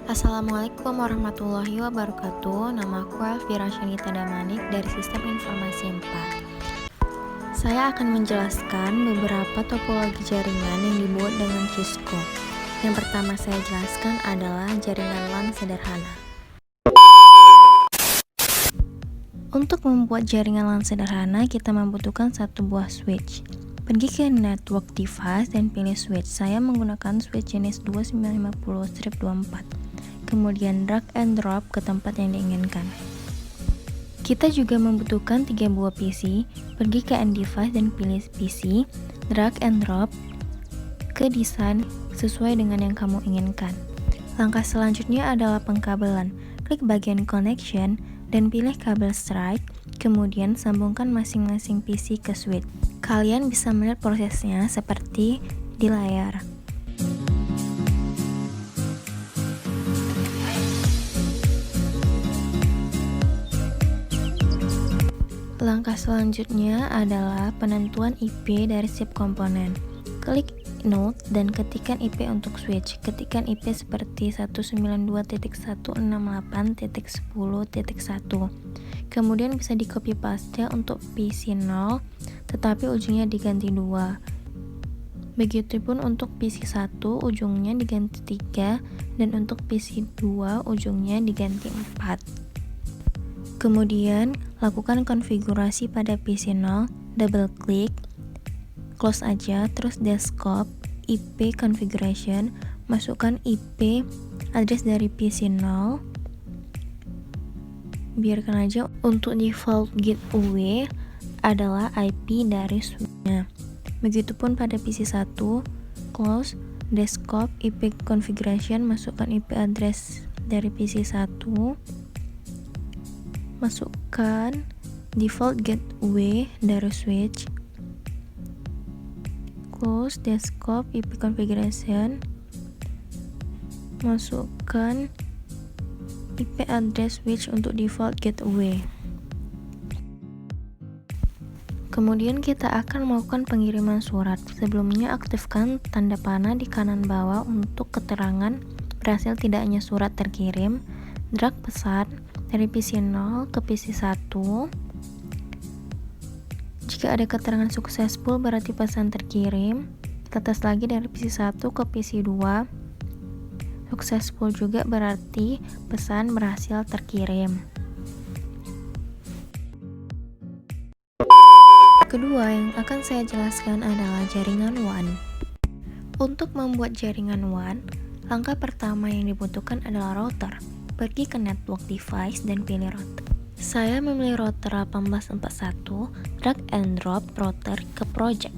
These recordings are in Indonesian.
Assalamualaikum warahmatullahi wabarakatuh. Nama aku Elvira Shanita Damanik dari Sistem Informasi 4. Saya akan menjelaskan beberapa topologi jaringan yang dibuat dengan Cisco. Yang pertama saya jelaskan adalah jaringan LAN sederhana. Untuk membuat jaringan LAN sederhana, kita membutuhkan satu buah switch. Pergi ke network device dan pilih switch. Saya menggunakan switch jenis 2950-24. Kemudian drag and drop ke tempat yang diinginkan. Kita juga membutuhkan 3 buah PC. Pergi ke end device dan pilih PC. Drag and drop ke desain sesuai dengan yang kamu inginkan. Langkah selanjutnya adalah pengkabelan. Klik bagian connection dan pilih kabel strike. Kemudian sambungkan masing-masing PC ke switch. Kalian bisa melihat prosesnya seperti di layar. Langkah selanjutnya adalah penentuan IP dari setiap komponen. Klik node dan ketikkan IP untuk switch. Ketikkan IP seperti 192.168.10.1. Kemudian bisa di copy paste untuk PC 0, tetapi ujungnya diganti 2. Begitupun untuk PC 1 ujungnya diganti 3 dan untuk PC 2 ujungnya diganti 4. Kemudian lakukan konfigurasi pada PC 0, double klik, close aja, terus desktop, IP configuration, masukkan IP address dari PC 0, biarkan aja. Untuk default gateway adalah IP dari switch-nya. Begitupun pada PC 1, close, desktop, IP configuration, masukkan IP address dari PC 1, masukkan default gateway dari switch, close, desktop, IP configuration, masukkan IP address switch untuk default gateway. Kemudian kita akan melakukan pengiriman surat. Sebelumnya aktifkan tanda panah di kanan bawah untuk keterangan berhasil tidaknya surat terkirim. Drag pesan dari PC 0 ke PC 1. Jika ada keterangan successful berarti pesan terkirim. Tetes lagi dari PC 1 ke PC 2. Successful juga berarti pesan berhasil terkirim. Kedua yang akan saya jelaskan adalah jaringan WAN. Untuk membuat jaringan WAN, langkah pertama yang dibutuhkan adalah router. Pergi ke network device dan pilih router. Saya memilih router 1841, drag and drop router ke project.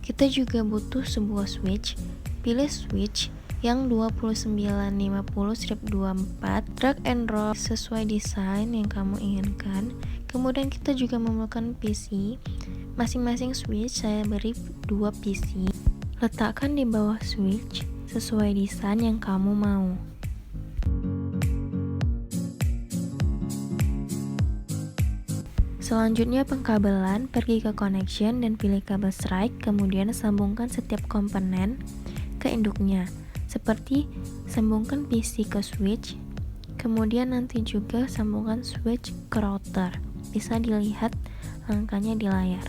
Kita juga butuh sebuah switch. Pilih switch yang 2950-24, drag and drop sesuai desain yang kamu inginkan. Kemudian kita juga memerlukan PC. Masing-masing switch saya beri 2 PC. Letakkan di bawah switch sesuai desain yang kamu mau. Selanjutnya pengkabelan, pergi ke connection dan pilih kabel strike, kemudian sambungkan setiap komponen ke induknya. Seperti sambungkan PC ke switch, kemudian nanti juga sambungkan switch ke router. Bisa dilihat langkahnya di layar.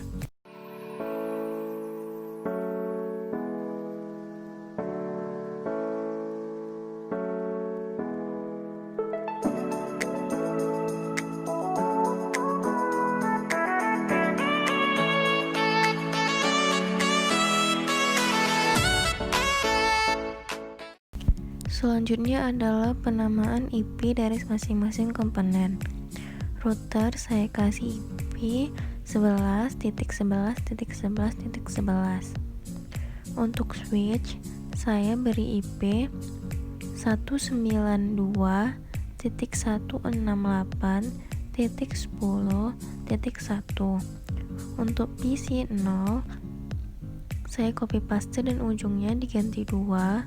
Selanjutnya adalah penamaan IP dari masing-masing komponen. Router saya kasih IP 11.11.11.11. Untuk switch saya beri IP 192.168.10.1. Untuk PC 0 saya copy paste dan ujungnya diganti 2,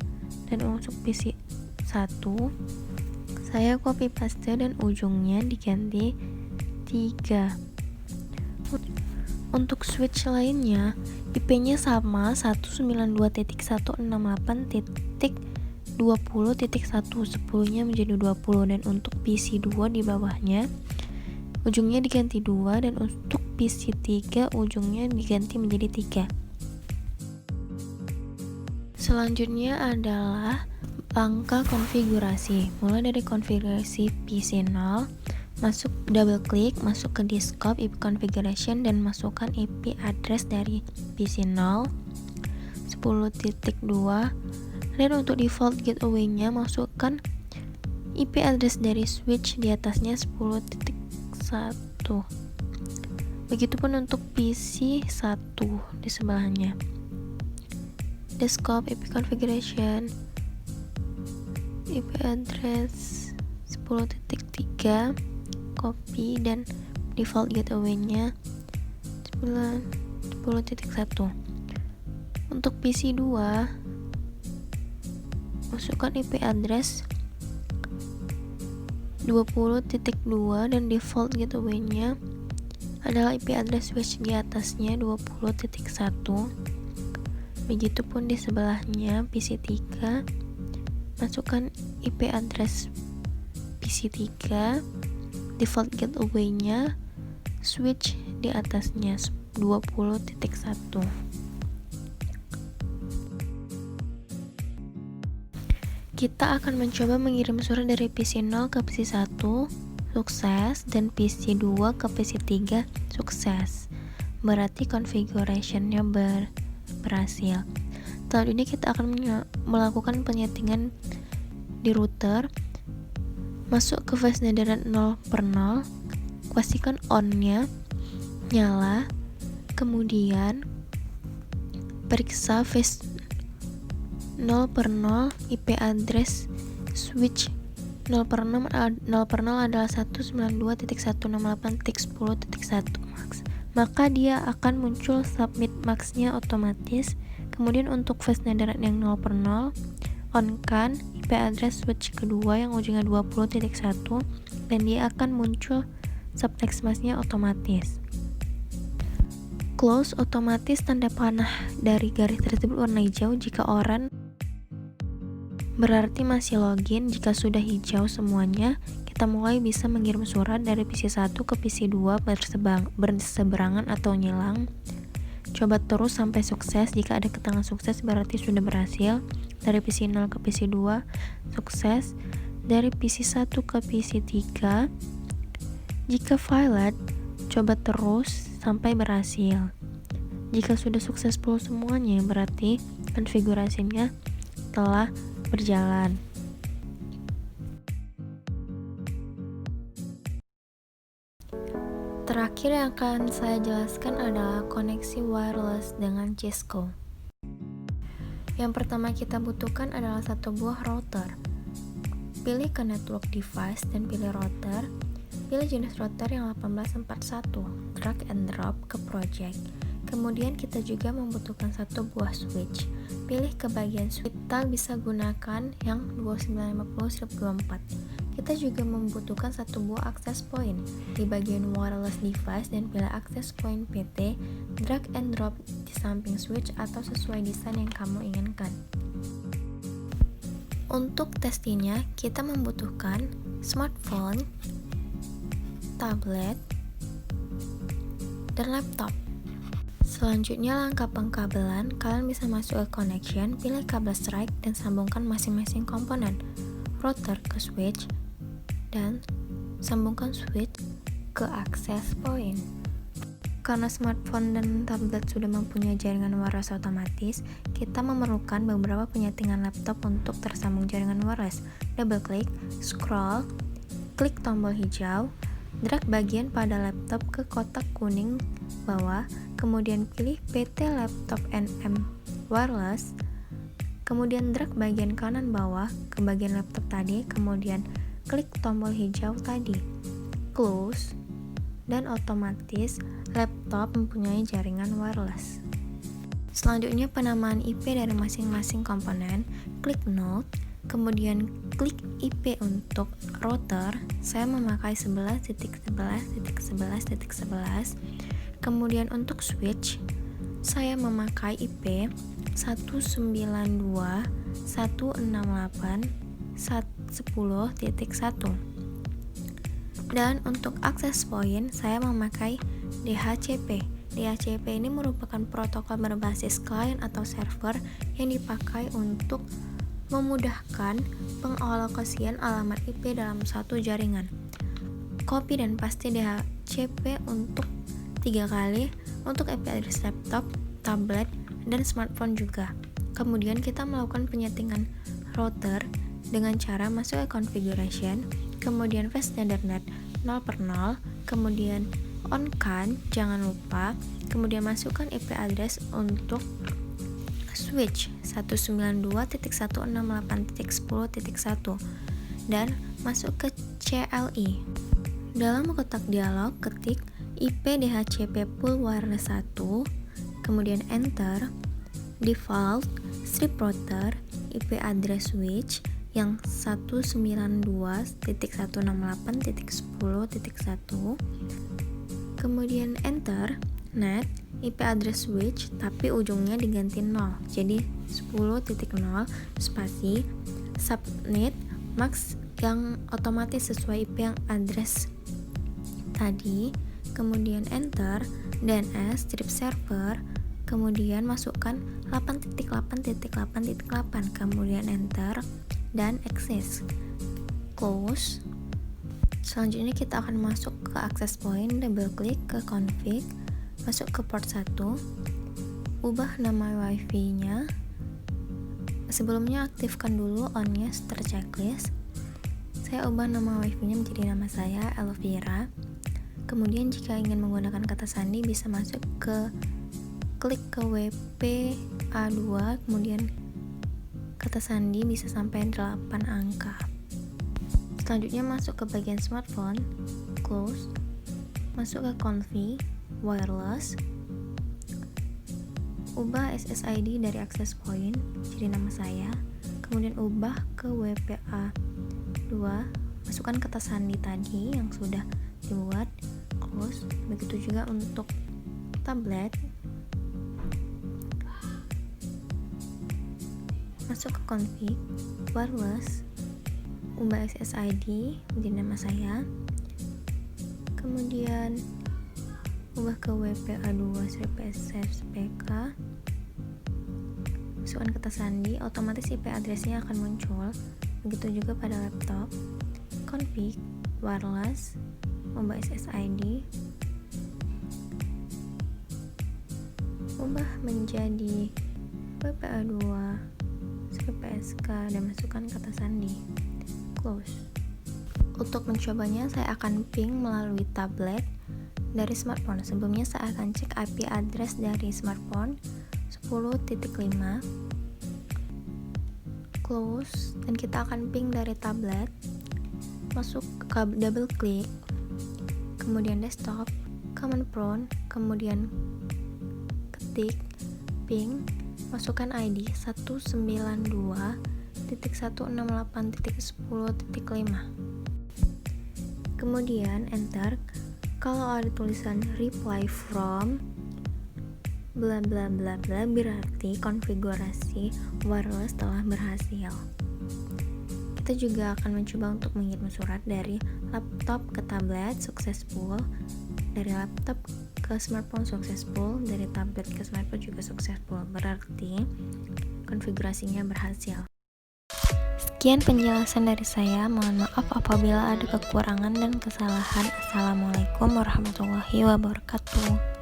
dan untuk PC 1 saya copy paste dan ujungnya diganti 3. Untuk switch lainnya IP-nya sama 192.168.10.1. 10.1, 10-nya menjadi 20, dan untuk PC2 di bawahnya ujungnya diganti 2, dan untuk PC3 ujungnya diganti menjadi 3. Selanjutnya adalah langkah konfigurasi. Mulai dari konfigurasi PC0, masuk double klik, masuk ke Desktop IP Configuration, dan masukkan IP address dari PC0 10.2, dan untuk default gateway-nya masukkan IP address dari switch di atasnya 10.1. Begitupun untuk PC1 di sebelahnya. Desktop IP Configuration, IP address 10.3, copy, dan default gateway-nya 10.1. Untuk PC2 masukkan IP address 20.2, dan default gateway-nya adalah IP address switch di atasnya 20.1. Begitupun di sebelahnya PC3, masukkan IP address PC3, default gateway-nya switch di atasnya 20.1. Kita akan mencoba mengirim surat dari PC0 ke PC1, sukses, dan PC2 ke PC3, sukses. Berarti configuration-nya berhasil. Selanjutnya kita akan melakukan penyetingan di router. Masuk ke fastnether 0/0, pastikan on-nya nyala, kemudian periksa fast 0/0 IP address switch 0/0 adalah 192.168.10.1 max. Maka dia akan muncul submit max-nya otomatis. Kemudian untuk fastnether yang 0/0, on-kan IP address switch kedua yang ujungnya 20.1, dan dia akan muncul subtext mask-nya otomatis. Close otomatis tanda panah dari garis tersebut warna hijau jika orange berarti masih login. Jika sudah hijau semuanya, kita mulai bisa mengirim surat dari PC1 ke PC2 berseberangan atau nyilang. Coba terus sampai sukses. Jika ada keterangan sukses berarti sudah berhasil. Dari PC0 ke PC2 sukses. Dari PC1 ke PC3 jika failed, coba terus sampai berhasil. Jika sudah sukses semuanya berarti konfigurasinya telah berjalan. Terakhir yang akan saya jelaskan adalah koneksi wireless dengan Cisco. Yang pertama kita butuhkan adalah satu buah router. Pilih ke network device dan pilih router. Pilih jenis router yang 1841, drag and drop ke project. Kemudian kita juga membutuhkan satu buah switch. Pilih ke bagian switch, kita bisa gunakan yang 2950/24. Kita juga membutuhkan satu buah access point. Di bagian wireless device dan pilih access point PT, drag and drop di samping switch atau sesuai desain yang kamu inginkan. Untuk testingnya, kita membutuhkan smartphone, tablet, dan laptop. Selanjutnya langkah pengkabelan, kalian bisa masuk ke connection, pilih kabel strike dan sambungkan masing-masing komponen, router ke switch, dan sambungkan switch ke access point. Karena smartphone dan tablet sudah mempunyai jaringan wireless otomatis, kita memerlukan beberapa penyetingan laptop untuk tersambung jaringan wireless. Double klik, scroll, klik tombol hijau, drag bagian pada laptop ke kotak kuning bawah, kemudian pilih PT Laptop NM Wireless, kemudian drag bagian kanan bawah ke bagian laptop tadi, kemudian klik tombol hijau tadi, close, dan otomatis laptop mempunyai jaringan wireless. Selanjutnya penamaan IP dari masing-masing komponen, klik node, kemudian klik IP untuk router. Saya memakai 11.11.11.11. Kemudian untuk switch, saya memakai IP 192 168.10.1. Dan untuk akses point saya memakai DHCP. DHCP ini merupakan protokol berbasis client atau server yang dipakai untuk memudahkan pengalokasian alamat IP dalam satu jaringan. Copy dan paste DHCP untuk 3 kali untuk IP address laptop, tablet, dan smartphone juga. Kemudian kita melakukan penyetingan router dengan cara masuk ke configuration, kemudian fast standard net 0/0, kemudian on CAN jangan lupa, kemudian masukkan IP address untuk switch 192.168.10.1 dan masuk ke CLI. Dalam kotak dialog ketik IP DHCP pool wireless 1, kemudian enter, default strip router IP address switch yang 192.168.10.1, kemudian enter, net IP address switch tapi ujungnya diganti 0 jadi 10.0 spasi subnet max yang otomatis sesuai IP yang address tadi, kemudian enter, DNS strip server, kemudian masukkan 8.8.8.8, kemudian enter dan access, close. Selanjutnya kita akan masuk ke access point, double klik ke config, masuk ke port 1, ubah nama wifi nya. Sebelumnya aktifkan dulu on-nya start checklist. Saya ubah nama wifi nya menjadi nama saya Elvira. Kemudian jika ingin menggunakan kata sandi bisa masuk ke klik ke WPA2, kemudian kata sandi bisa sampai 8 angka. Selanjutnya masuk ke bagian smartphone, close, masuk ke config, wireless, ubah SSID dari access point jadi nama saya, kemudian ubah ke WPA2, masukkan kata sandi tadi yang sudah dibuat, close. Begitu juga untuk tablet, masuk ke config, wireless, ubah SSID menjadi nama saya, kemudian ubah ke WPA2/PSFPK, masukkan kata sandi, otomatis IP address-nya akan muncul. Begitu juga pada laptop, config, wireless, ubah SSID, ubah menjadi WPA2/PSK dan masukkan kata sandi, close. Untuk mencobanya saya akan ping melalui tablet dari smartphone. Sebelumnya saya akan cek IP address dari smartphone 10.5, close, dan kita akan ping dari tablet, masuk ke double klik, kemudian desktop, command prompt, kemudian ketik ping, masukkan ID 192.168.10.5, kemudian enter. Kalau ada tulisan reply from bla bla bla bla berarti konfigurasi wireless telah berhasil. Kita juga akan mencoba untuk mengirim surat dari laptop ke tablet, successful. Dari laptop ke smartphone, successful. Dari tablet ke smartphone juga successful. Berarti konfigurasinya berhasil. Sekian penjelasan dari saya. Mohon maaf apabila ada kekurangan dan kesalahan. Assalamualaikum warahmatullahi wabarakatuh.